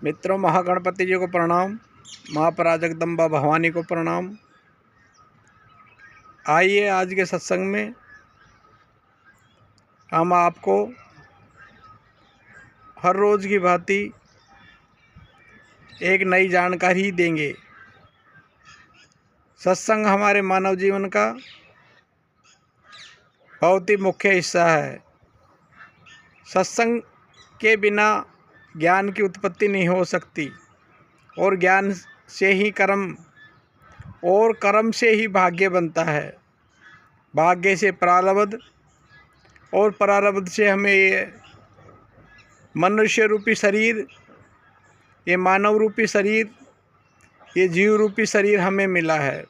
मित्रों, महागणपति जी को प्रणाम, माँ पराजगदम्बा भवानी को प्रणाम। आइए आज के सत्संग में हम आपको हर रोज़ की भांति एक नई जानकारी देंगे। सत्संग हमारे मानव जीवन का बहुत ही मुख्य हिस्सा है। सत्संग के बिना ज्ञान की उत्पत्ति नहीं हो सकती और ज्ञान से ही कर्म और कर्म से ही भाग्य बनता है। भाग्य से प्रारब्ध और प्रारब्ध से हमें ये मनुष्य रूपी शरीर, ये मानव रूपी शरीर, ये जीव रूपी शरीर हमें मिला है।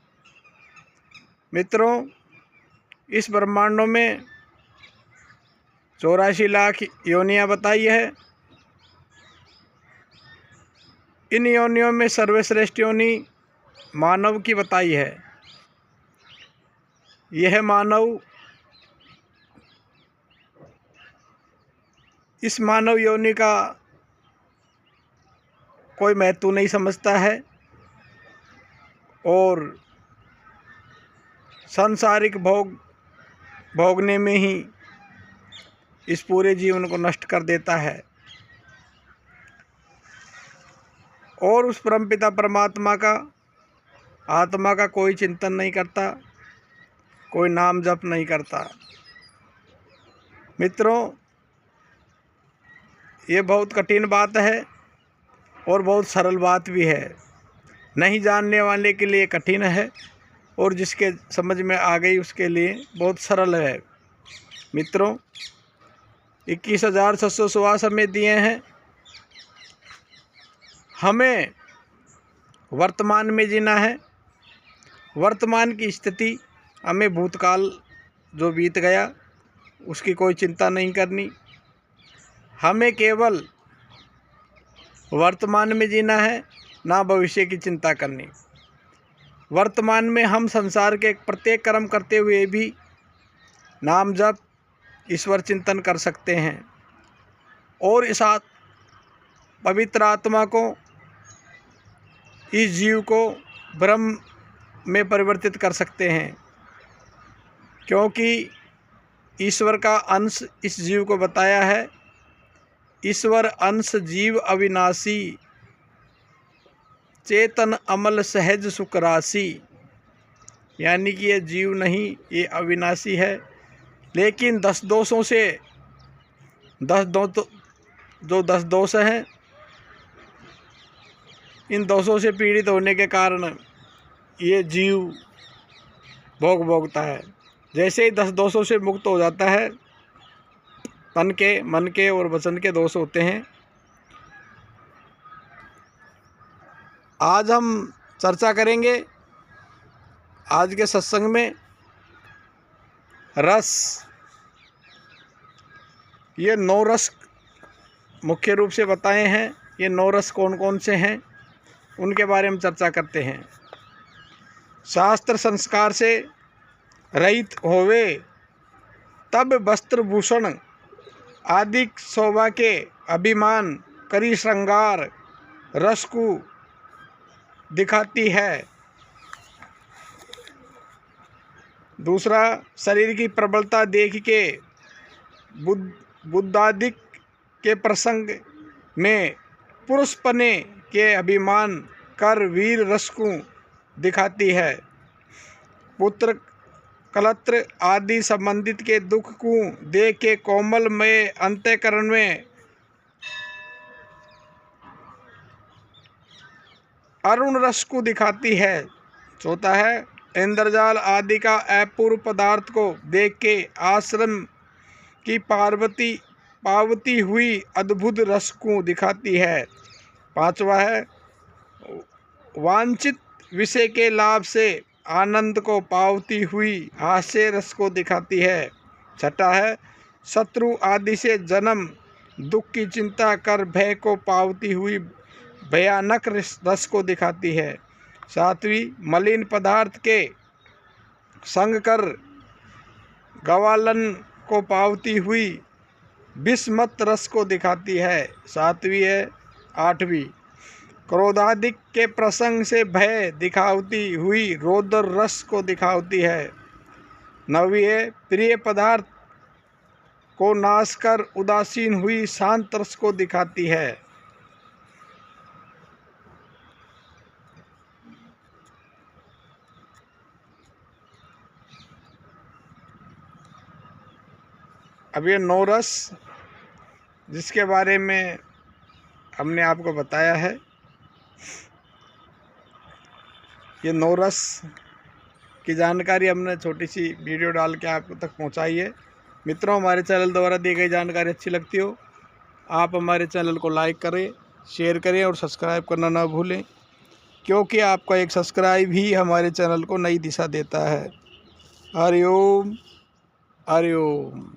मित्रों, इस ब्रह्मांडों में 84 लाख योनियाँ बताई है। इन योनियों में सर्वश्रेष्ठ योनि मानव की बताई है। यह मानव इस मानव योनि का कोई महत्व नहीं समझता है और सांसारिक भोगने में ही इस पूरे जीवन को नष्ट कर देता है और उस परमपिता परमात्मा का, आत्मा का कोई चिंतन नहीं करता, कोई नाम जप नहीं करता। मित्रों, ये बहुत कठिन बात है और बहुत सरल बात भी है। नहीं जानने वाले के लिए कठिन है और जिसके समझ में आ गई उसके लिए बहुत सरल है। मित्रों, 21,616 समय दिए हैं। हमें वर्तमान में जीना है। वर्तमान की स्थिति, हमें भूतकाल जो बीत गया उसकी कोई चिंता नहीं करनी। हमें केवल वर्तमान में जीना है, ना भविष्य की चिंता करनी। वर्तमान में हम संसार के प्रत्येक कर्म करते हुए भी नाम जप, ईश्वर चिंतन कर सकते हैं और इस पवित्र आत्मा को, इस जीव को ब्रह्म में परिवर्तित कर सकते हैं, क्योंकि ईश्वर का अंश इस जीव को बताया है। ईश्वर अंश जीव अविनाशी, चेतन अमल सहज सुख राशि। यानी कि ये जीव नहीं, ये अविनाशी है, लेकिन 10 दोषों से 10 दोष हैं, इन दोषों से पीड़ित होने के कारण ये जीव भोगता है। जैसे ही 10 दोषों से मुक्त हो जाता है, तन के, मन के और वचन के दोष होते हैं। आज हम चर्चा करेंगे आज के सत्संग में रस। ये 9 रस मुख्य रूप से बताए हैं। ये 9 रस कौन कौन से हैं उनके बारे में चर्चा करते हैं। शास्त्र संस्कार से रहित होवे, तब वस्त्र भूषण आदि शोभा के अभिमान करी श्रृंगार रस को दिखाती है। दूसरा, शरीर की प्रबलता देख के बुद्धादिक के प्रसंग में पुरुषपने के अभिमान कर वीर रस को दिखाती है। पुत्र कलत्र आदि संबंधित के दुख को देख के कोमल में अंतःकरण में अरुण रस को दिखाती है। चौथा है, इंद्रजाल आदि का अपूर्व पदार्थ को देख के आश्रम की पावती हुई अद्भुत रस को दिखाती है। पांचवा है, वांछित विषय के लाभ से आनंद को पावती हुई हास्य रस को दिखाती है। छठा है, शत्रु आदि से जन्म दुख की चिंता कर भय को पावती हुई भयानक रस को दिखाती है। सातवीं, मलिन पदार्थ के संग कर गवालन को पावती हुई विषमत रस को दिखाती है। आठवीं, क्रोधाधिक के प्रसंग से भय दिखावती हुई रौद्र रस को दिखावती है। 9वीं प्रिय पदार्थ को नाश कर उदासीन हुई शांत रस को दिखाती है। अब ये 9 रस जिसके बारे में हमने आपको बताया है, ये 9 रस की जानकारी हमने छोटी सी वीडियो डाल के आप तक पहुंचाई है। मित्रों, हमारे चैनल द्वारा दी गई जानकारी अच्छी लगती हो आप हमारे चैनल को लाइक करें, शेयर करें और सब्सक्राइब करना ना भूलें, क्योंकि आपका एक सब्सक्राइब ही हमारे चैनल को नई दिशा देता है। हरि ओम, हरि ओम।